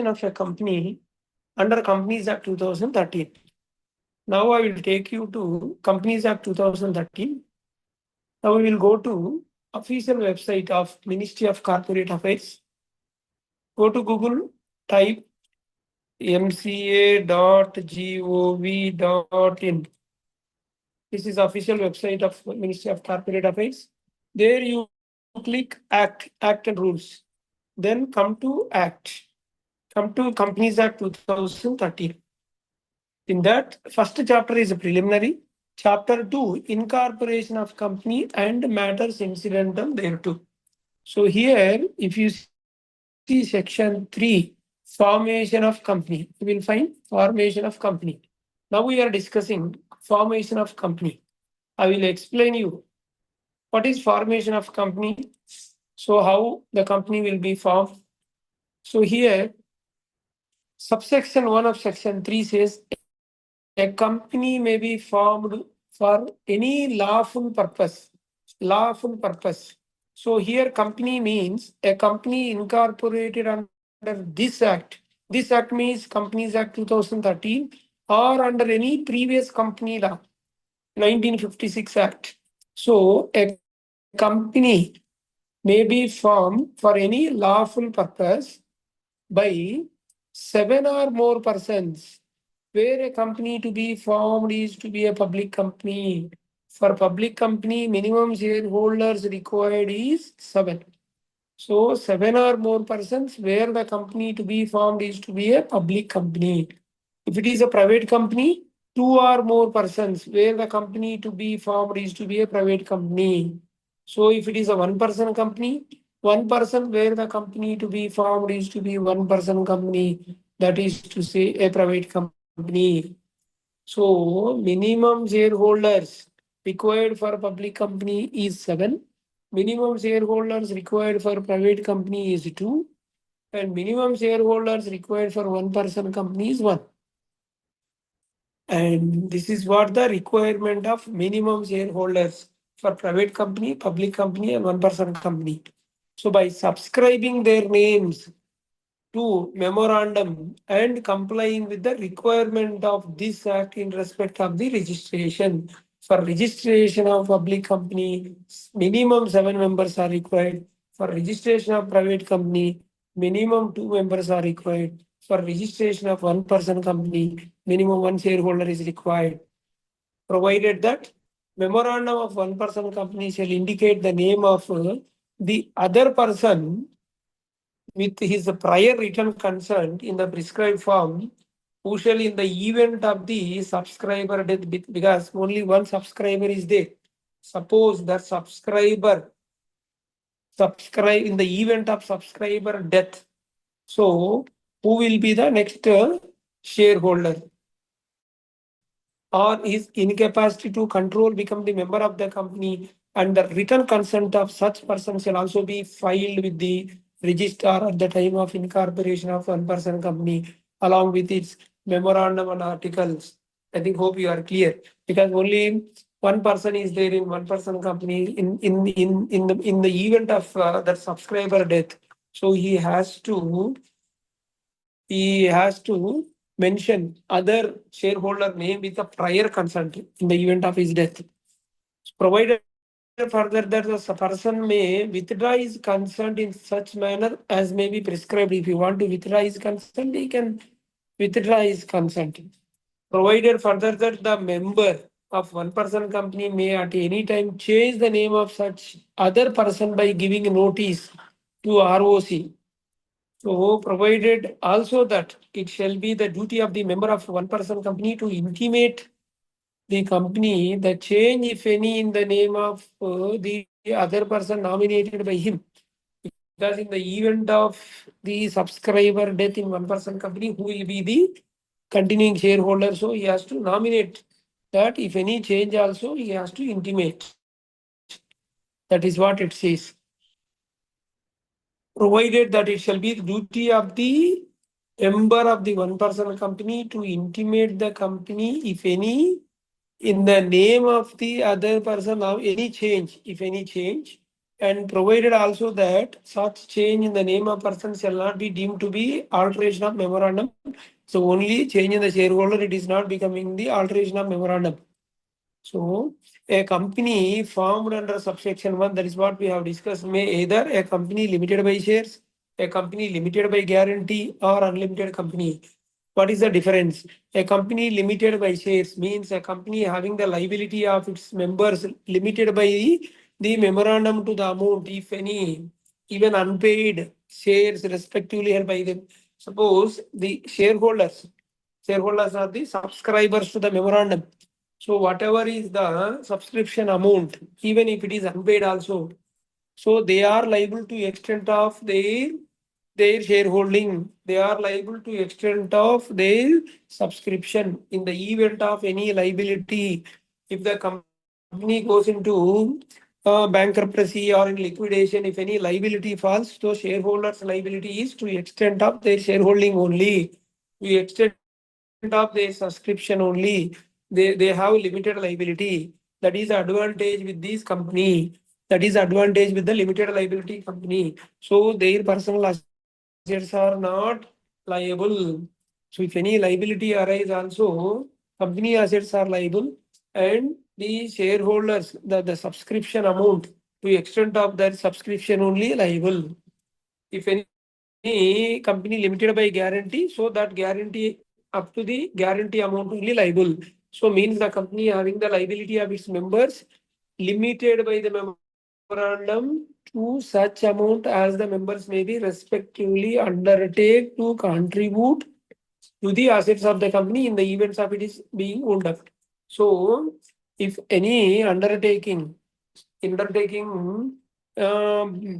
of a company under Companies Act 2013. Now I will take you to Companies Act 2013. Now we will go to official website of Ministry of Corporate Affairs. Go to Google, type mca.gov.in. This is official website of Ministry of Corporate Affairs. There you click Act and Rules. Then come to Act. Come to Companies Act 2013. In that, first chapter is a preliminary. Chapter 2, incorporation of company and matters incidental thereto. So here, if you see section 3, formation of company, you will find formation of company. Now we are discussing formation of company. I will explain you what is formation of company. So how the company will be formed. So here, subsection 1 of section 3 says a company may be formed for any lawful purpose. Lawful purpose. So here company means a company incorporated under this act. This act means Companies Act 2013 or under any previous company law, 1956 Act. So a company may be formed for any lawful purpose by 7 or more persons, where a company to be formed is to be a public company. For public company, minimum shareholders required is 7. So 7 or more persons where the company to be formed is to be a public company. If it is a private company, 2 or more persons where the company to be formed is to be a private company. So if it is a 1-person company, 1 person where the company to be formed is to be 1-person company, that is to say a private company. So minimum shareholders required for public company is 7. Minimum shareholders required for private company is 2. And minimum shareholders required for 1-person company is 1. And this is what the requirement of minimum shareholders for private company, public company, and 1-person company. So by subscribing their names to memorandum and complying with the requirement of this act in respect of the registration. For registration of public company, minimum 7 members are required. For registration of private company, minimum 2 members are required. For registration of 1-person company, minimum 1 shareholder is required. Provided that memorandum of 1-person company shall indicate the name of the other person with his prior written consent in the prescribed form, who shall in the event of the subscriber death, because only one subscriber is there. Suppose that subscriber subscribe in the event of subscriber death. So who will be the next shareholder? Or his incapacity to control become the member of the company, and the written consent of such person shall also be filed with the registrar at the time of incorporation of 1-person company, along with its memorandum and articles. I think hope you are clear, because only 1 person is there in 1-person company in the event of that subscriber death. So he has to mention other shareholder name with a prior consent in the event of his death. Provided further that the person may withdraw his consent in such manner as may be prescribed. If you want to withdraw his consent, he can withdraw his consent. Provided further that the member of 1-person company may at any time change the name of such other person by giving notice to ROC. So provided also that it shall be the duty of the member of 1-person company to intimate the company the change, if any, in the name of the other person nominated by him. Because in the event of the subscriber death in 1-person company, who will be the continuing shareholder? So he has to nominate that. If any change also, he has to intimate. That is what it says. Provided that it shall be the duty of the member of the 1-person company to intimate the company, if any, in the name of the other person, now any change, if any change, and provided also that such change in the name of person shall not be deemed to be alteration of memorandum. So only change in the shareholder, it is not becoming the alteration of memorandum. So a company formed under subsection 1, that is what we have discussed, may either a company limited by shares, a company limited by guarantee, or unlimited company. What is the difference? A company limited by shares means a company having the liability of its members limited by the memorandum to the amount, if any, even unpaid shares respectively held by them. Suppose the shareholders are the subscribers to the memorandum. So whatever is the subscription amount, even if it is unpaid also, so they are liable to extent of their shareholding. They are liable to extent of their subscription in the event of any liability. If the company goes into bankruptcy or in liquidation, if any liability falls, so shareholders' liability is to extent of their shareholding only, to extent of their subscription only. They have limited liability. That is the advantage with this company. That is advantage with the limited liability company. So their personal assets are not liable. So if any liability arise also, company assets are liable, and the shareholders, the subscription amount to extent of that subscription only liable. If any company limited by guarantee, so that guarantee up to the guarantee amount only liable. So means the company having the liability of its members limited by the memorandum to such amount as the members may be respectively undertake to contribute to the assets of the company in the events of it is being wound up. So if any undertaking to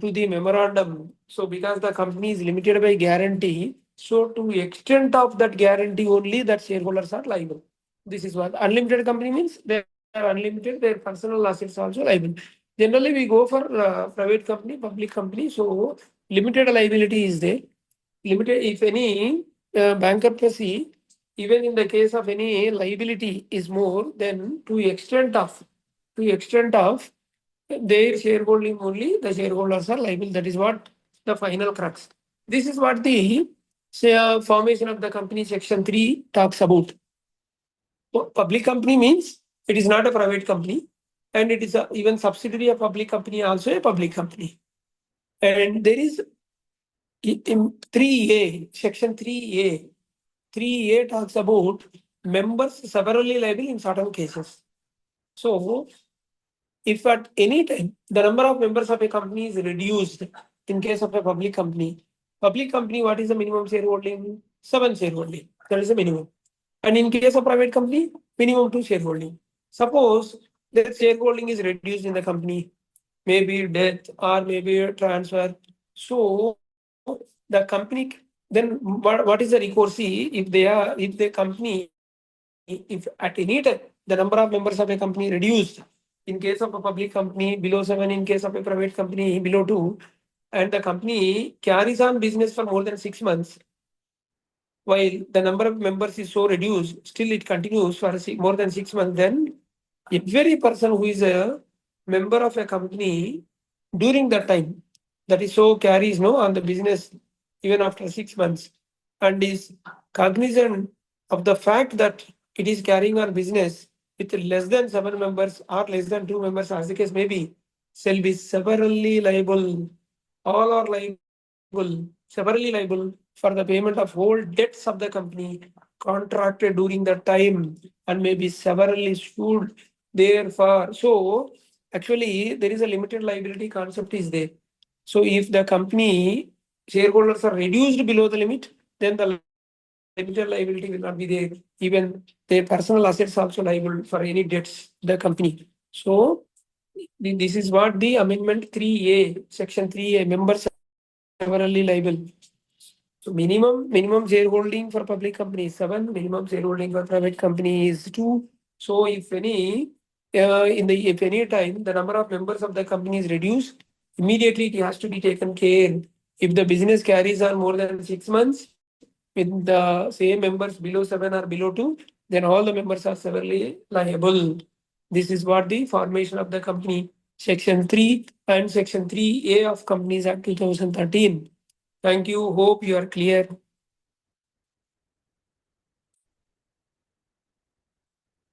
the memorandum. So because the company is limited by guarantee, so to extent of that guarantee only that shareholders are liable. This is what unlimited company means. They are unlimited, their personal assets also liable. Generally, we go for private company, public company. So limited liability is there. Limited, if any bankruptcy, even in the case of any liability is more than to extent of their shareholding only, the shareholders are liable. That is what the final crux. This is what the formation of the company section 3 talks about. Public company means it is not a private company, and it is even subsidiary of public company, also a public company. And there is in 3A, section 3A, 3A talks about members severally liable in certain cases. So if at any time the number of members of a company is reduced, in case of a public company, what is the minimum shareholding? 7 shareholding. That is the minimum. And in case of private company, minimum 2 shareholding. Suppose that shareholding is reduced in the company, maybe death or maybe a transfer. So the company, then what is the recourse? If the company, if at any time the number of members of a company reduced, in case of a public company below 7, in case of a private company below 2, and the company carries on business for more than 6 months, while the number of members is so reduced, still it continues for more than 6 months, then every person who is a member of a company during that time, that is so carries no on the business even after 6 months, and is cognizant of the fact that it is carrying on business with less than 7 members or less than 2 members, as the case may be, shall be severally liable. All are severally liable for the payment of whole debts of the company contracted during that time, and may be severally sued therefore. So actually there is a limited liability concept is there. So if the company shareholders are reduced below the limit, then the limited liability will not be there. Even their personal assets also liable for any debts the company. So this is what the amendment 3A, section 3A, members severally liable. So minimum shareholding for public company is 7, minimum shareholding for private company is 2. So if any if any time the number of members of the company is reduced, immediately it has to be taken care. If the business carries on more than 6 months with the same members below 7 or below 2, then all the members are severely liable. This is what the formation of the company. Section 3 and Section 3A of Companies Act 2013. Thank you. Hope you are clear.